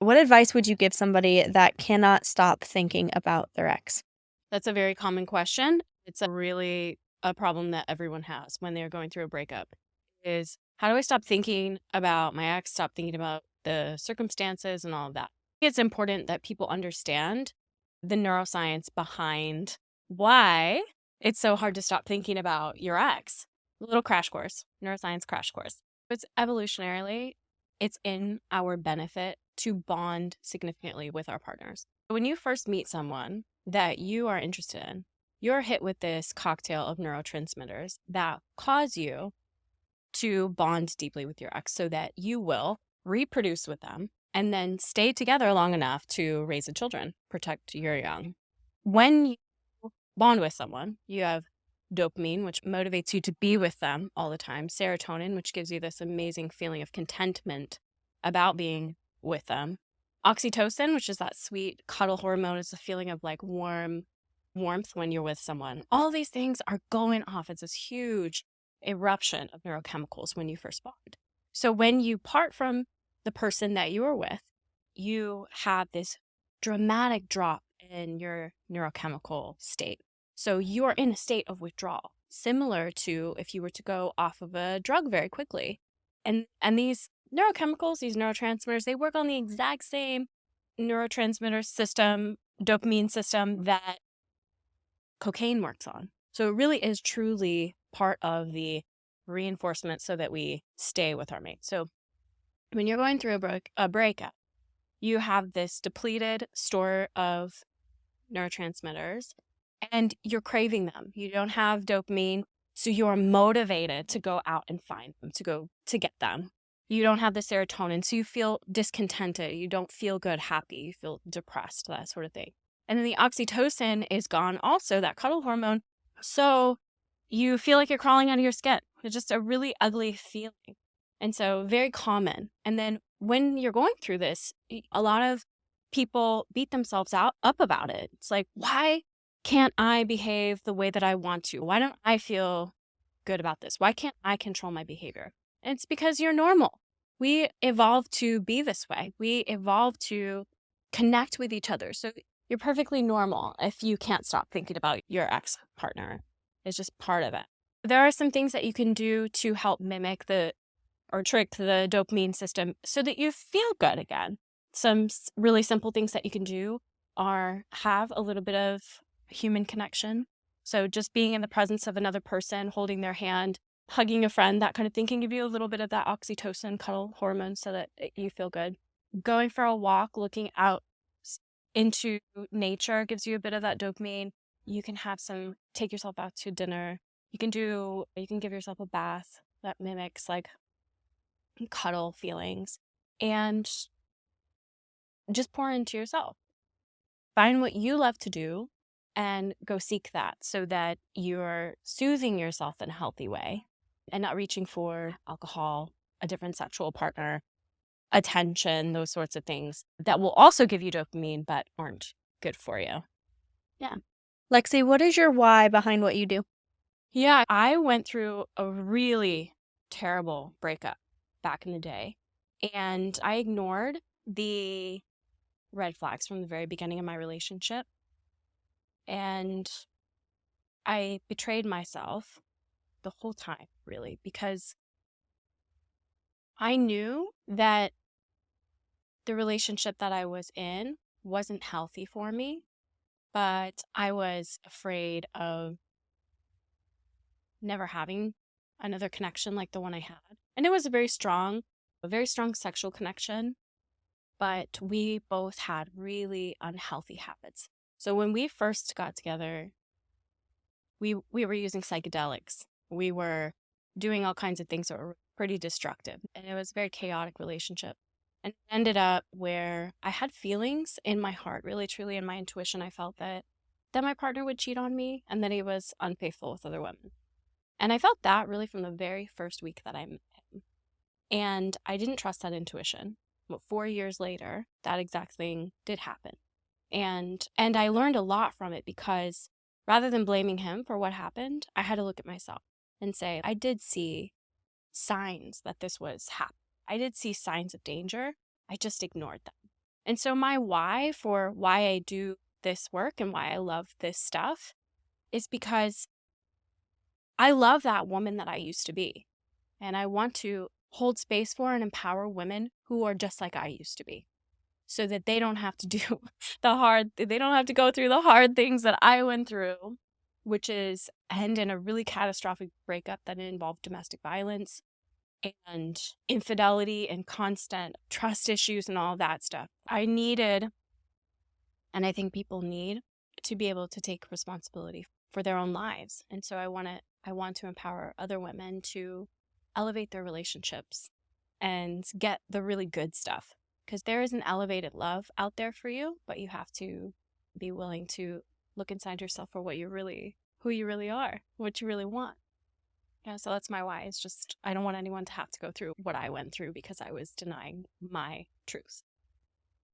What advice would you give somebody that cannot stop thinking about their ex? That's a very common question. It's a really a problem that everyone has when they're going through a breakup is how do I stop thinking about my ex, stop thinking about the circumstances and all of that. It's important that people understand the neuroscience behind why it's so hard to stop thinking about your ex. A little crash course, neuroscience crash course. It's evolutionarily, it's in our benefit to bond significantly with our partners. When you first meet someone that you are interested in, you're hit with this cocktail of neurotransmitters that cause you to bond deeply with your ex so that you will reproduce with them and then stay together long enough to raise the children, protect your young. When you bond with someone, you have dopamine, which motivates you to be with them all the time, serotonin, which gives you this amazing feeling of contentment about being with them, oxytocin, which is that sweet cuddle hormone, is the feeling of like warmth when you're with someone. All these things are going off. It's this huge eruption of neurochemicals when you first bond. So when you part from the person that you were with, you have this dramatic drop in your neurochemical state. So you are in a state of withdrawal, similar to if you were to go off of a drug very quickly. And these neurochemicals, these neurotransmitters, they work on the exact same neurotransmitter system, dopamine system that cocaine works on. So it really is truly part of the reinforcement so that we stay with our mate. So when you're going through a breakup, you have this depleted store of neurotransmitters and you're craving them. You don't have dopamine, so you're motivated to go out and find them, to go to get them. You don't have the serotonin, so you feel discontented. You don't feel good, happy. You feel depressed, that sort of thing. And then the oxytocin is gone also, that cuddle hormone. So you feel like you're crawling out of your skin. It's just a really ugly feeling. And so very common. And then when you're going through this, a lot of people beat themselves up about it. It's like, why can't I behave the way that I want to? Why don't I feel good about this? Why can't I control my behavior? And it's because you're normal. We evolved to be this way. We evolved to connect with each other. So you're perfectly normal if you can't stop thinking about your ex partner. It's just part of it. There are some things that you can do to help mimic or trick the dopamine system so that you feel good again. Some really simple things that you can do are have a little bit of human connection. So just being in the presence of another person, holding their hand, hugging a friend, that kind of thing can give you a little bit of that oxytocin cuddle hormone so that you feel good. Going for a walk, looking out into nature gives you a bit of that dopamine. You can take yourself out to dinner. You can give yourself a bath that mimics like cuddle feelings and just pour into yourself. Find what you love to do and go seek that so that you're soothing yourself in a healthy way and not reaching for alcohol, a different sexual partner, attention, those sorts of things that will also give you dopamine but aren't good for you. Yeah. Lexi, what is your why behind what you do? Yeah, I went through a really terrible breakup back in the day, and I ignored the red flags from the very beginning of my relationship. And I betrayed myself the whole time, really, because I knew that the relationship that I was in wasn't healthy for me, but I was afraid of never having another connection like the one I had. And it was a very strong sexual connection, but we both had really unhealthy habits. So when we first got together, we were using psychedelics. We were doing all kinds of things that were pretty destructive. And it was a very chaotic relationship. And it ended up where I had feelings in my heart, really truly in my intuition. I felt that my partner would cheat on me and that he was unfaithful with other women. And I felt that really from the very first week that I met him. And I didn't trust that intuition. But 4 years later, that exact thing did happen. And I learned a lot from it because rather than blaming him for what happened, I had to look at myself and say, I did see signs that this was happening. I did see signs of danger. I just ignored them. And so my why for why I do this work and why I love this stuff is because I love that woman that I used to be. And I want to hold space for and empower women who are just like I used to be so that they don't have to do they don't have to go through the hard things that I went through, which is end in a really catastrophic breakup that involved domestic violence and infidelity and constant trust issues and all that stuff. I needed, and I think people need, to be able to take responsibility for their own lives. And so I want to empower other women to elevate their relationships and get the really good stuff, because there is an elevated love out there for you, but you have to be willing to look inside yourself for who you really are, what you really want. Yeah, so that's my why. It's just I don't want anyone to have to go through what I went through because I was denying my truth.